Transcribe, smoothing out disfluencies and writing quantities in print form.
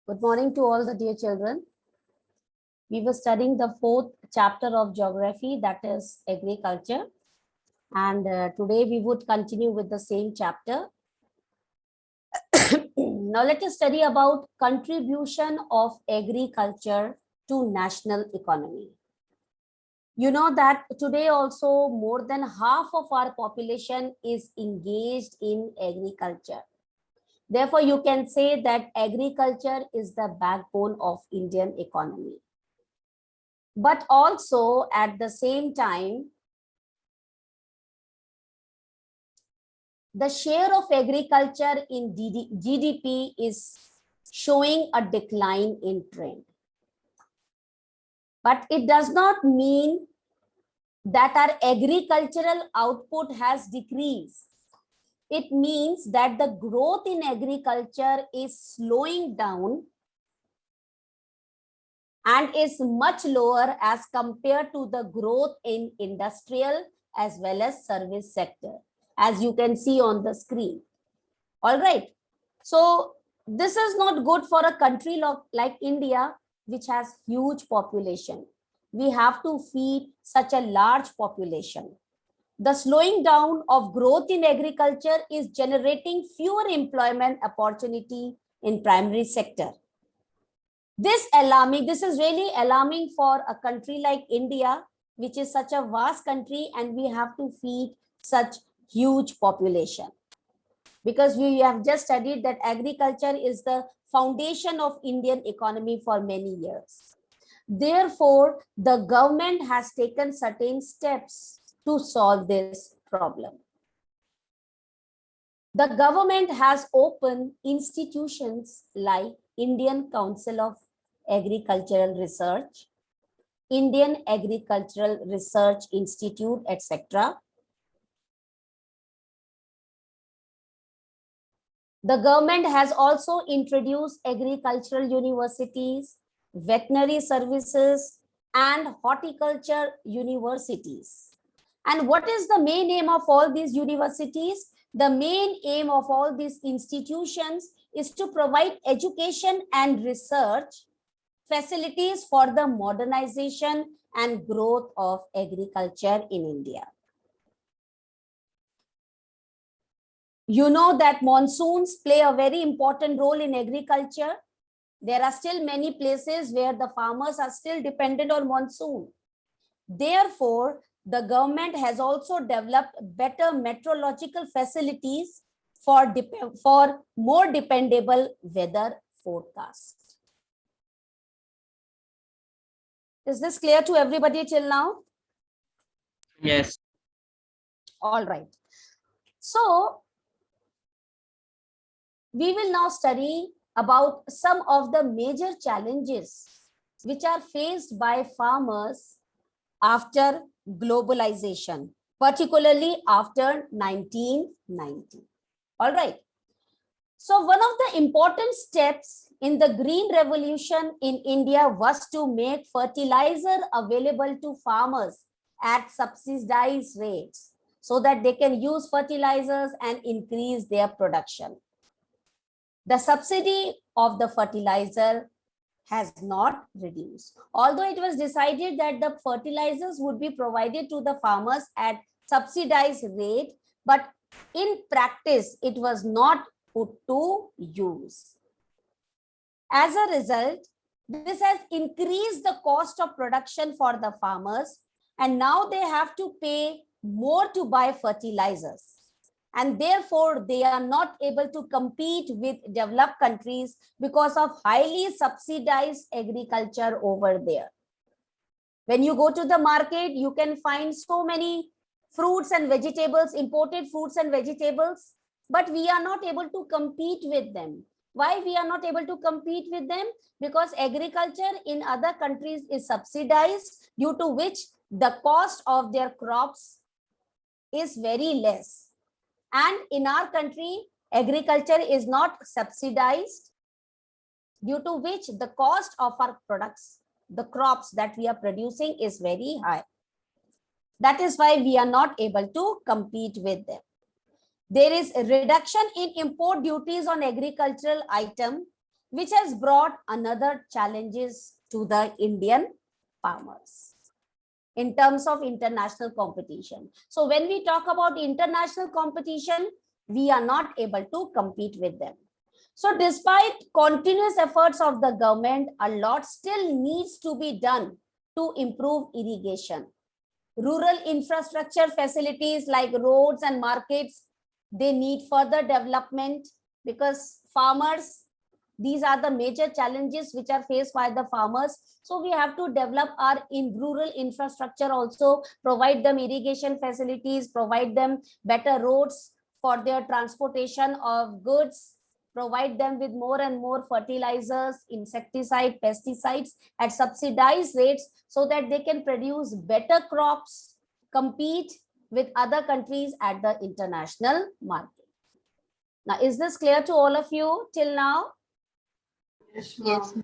Good morning to all the dear children. We were studying the fourth chapter of geography, that is agriculture. And today we would continue with the same chapter. Now let us study about contribution of agriculture to national economy. You know that today also more than half of our population is engaged in agriculture. Therefore, you can say that agriculture is the backbone of Indian economy. But also at the same time, the share of agriculture in GDP is showing a decline in trend. But it does not mean that our agricultural output has decreased. It means that the growth in agriculture is slowing down and is much lower as compared to the growth in industrial as well as service sector, as you can see on the screen. All right. So this is not good for a country like India, which has huge population. We have to feed such a large population. The slowing down of growth in agriculture is generating fewer employment opportunity in primary sector. This is really alarming for a country like India, which is such a vast country, and we have to feed such huge population. Because we have just studied that agriculture is the foundation of Indian economy for many years. Therefore, the government has taken certain steps to solve this problem. The government has opened institutions like Indian Council of Agricultural Research, Indian Agricultural Research Institute, etc. The government has also introduced agricultural universities, veterinary services, and horticulture universities. And what is the main aim of all these universities? The main aim of all these institutions is to provide education and research facilities for the modernization and growth of agriculture in India. You know that monsoons play a very important role in agriculture. There are still many places where the farmers are still dependent on monsoon. Therefore, the government has also developed better meteorological facilities for more dependable weather forecasts. Is this clear to everybody till now? Yes. All right. So, we will now study about some of the major challenges which are faced by farmers after globalization, particularly after 1990. All right. So one of the important steps in the Green Revolution in India was to make fertilizer available to farmers at subsidized rates so that they can use fertilizers and increase their production. The subsidy of the fertilizer has not reduced. Although it was decided that the fertilizers would be provided to the farmers at subsidized rate, but in practice, it was not put to use. As a result, this has increased the cost of production for the farmers, and now they have to pay more to buy fertilizers. And therefore, they are not able to compete with developed countries because of highly subsidized agriculture over there. When you go to the market, you can find so many fruits and vegetables, imported fruits and vegetables, but we are not able to compete with them. Why we are not able to compete with them? Because agriculture in other countries is subsidized, due to which the cost of their crops is very less. And in our country, agriculture is not subsidized, due to which the cost of our products, the crops that we are producing, is very high. That is why we are not able to compete with them. There is a reduction in import duties on agricultural items which has brought another challenges to the Indian farmers in terms of international competition. So when we talk about international competition, we are not able to compete with them. So despite continuous efforts of the government, a lot still needs to be done to improve irrigation. Rural infrastructure facilities like roads and markets, they need further development because farmers, these are the major challenges which are faced by the farmers. So we have to develop our rural infrastructure also, provide them irrigation facilities, provide them better roads for their transportation of goods, provide them with more and more fertilizers, insecticide, pesticides at subsidized rates so that they can produce better crops, compete with other countries at the international market. Now, is this clear to all of you till now? Yes.